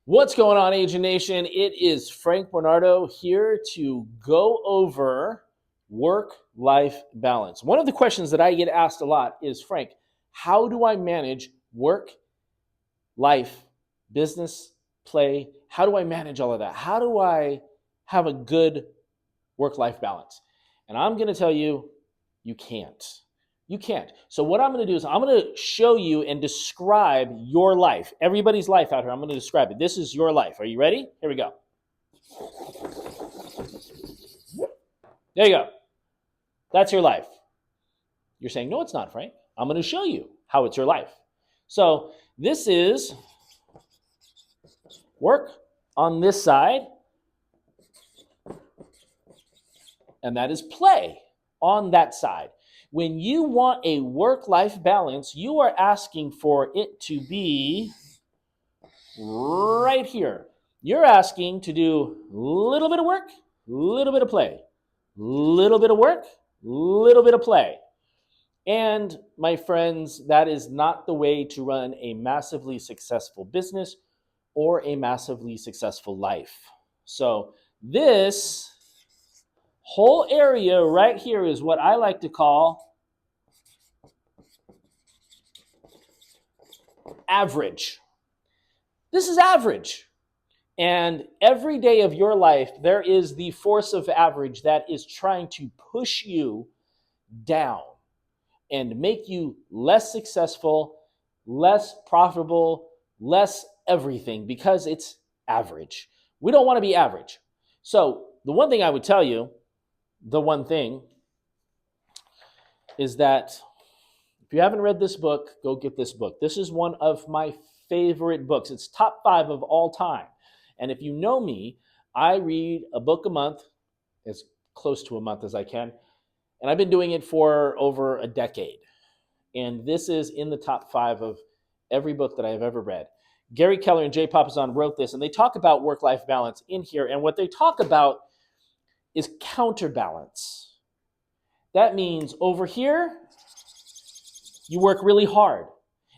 What's going on, Agent Nation? It is Frank Bernardo here to go over work-life balance. One of the questions that I get asked a lot is, Frank, how do I manage work, life, business, play? How do I manage all of that? How do I have a good work-life balance? And I'm going to tell you, you can't. You can't. So what I'm going to do is I'm going to show you and describe your life. Everybody's life out here. I'm going to describe it. This is your life. Are you ready? Here we go. There you go. That's your life. You're saying, no, it's not, Frank. I'm going to show you how it's your life. So this is work on this side, and that is play on that side. When you want a work-life balance, you are asking for it to be right here. You're asking to do a little bit of work, a little bit of play, little bit of work, little bit of play. And my friends, that is not the way to run a massively successful business or a massively successful life. So this whole area right here is what I like to call average. This is average. And every day of your life, there is the force of average that is trying to push you down and make you less successful, less profitable, less everything, because it's average. We don't want to be average. So the one thing I would tell you, is that if you haven't read this book, go get this book. This is one of my favorite books. It's top 5 of all time. And if you know me, I read a book a month, as close to a month as I can. And I've been doing it for over a decade. And this is in the top 5 of every book that I have ever read. Gary Keller and Jay Papasan wrote this, and they talk about work-life balance in here. And what they talk about is counterbalance. That means over here, you work really hard.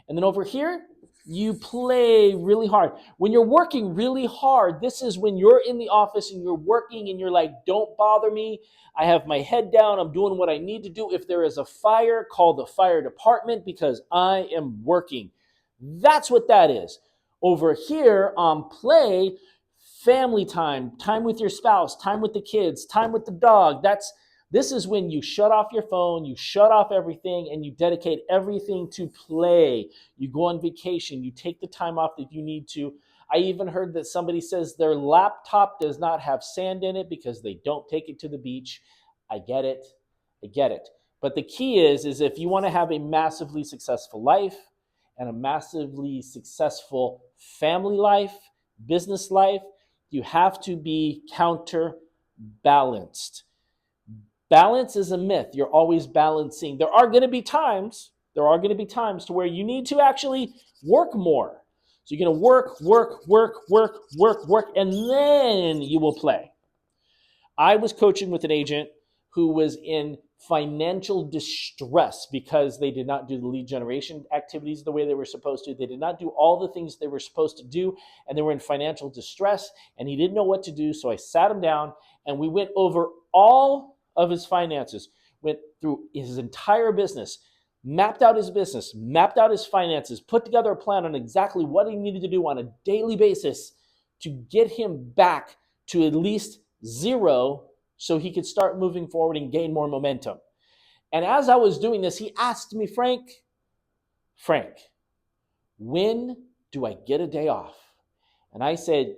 And then over here, you play really hard. When you're working really hard, this is when you're in the office and you're working and you're like, don't bother me. I have my head down. I'm doing what I need to do. If there is a fire, call the fire department because I am working. That's what that is. Over here on play, family time, time with your spouse, time with the kids, time with the dog. This is when you shut off your phone, you shut off everything, and you dedicate everything to play. You go on vacation, you take the time off that you need to. I even heard that somebody says their laptop does not have sand in it because they don't take it to the beach. I get it. But the key is if you want to have a massively successful life and a massively successful family life, business life, you have to be counterbalanced. Balance is a myth. You're always balancing. There are going to be times to where you need to actually work more. So you're going to work, and then you will play. I was coaching with an agent who was in financial distress because they did not do the lead generation activities the way they were supposed to. They did not do all the things they were supposed to do, and they were in financial distress, and he didn't know what to do. So I sat him down, and we went over all of his finances, went through his entire business, mapped out his business, mapped out his finances, put together a plan on exactly what he needed to do on a daily basis to get him back to at least zero so he could start moving forward and gain more momentum. And as I was doing this, he asked me, Frank, when do I get a day off? And I said,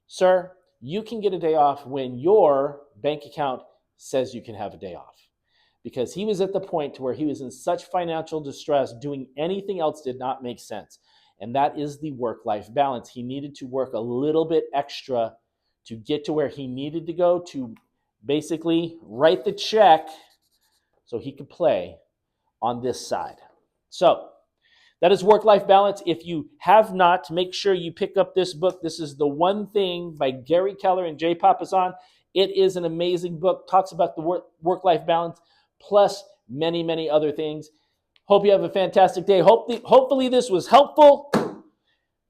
sir, you can get a day off when your bank account says you can have a day off. Because he was at the point to where he was in such financial distress, doing anything else did not make sense. And that is the work-life balance. He needed to work a little bit extra to get to where he needed to go to basically write the check so he could play on this side. So that is work-life balance. If you have not, make sure you pick up this book. This is The One Thing by Gary Keller and Jay Papasan. It is an amazing book, talks about the work-life balance, plus many, many other things. Hope you have a fantastic day. Hopefully this was helpful.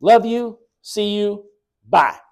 Love you. See you. Bye.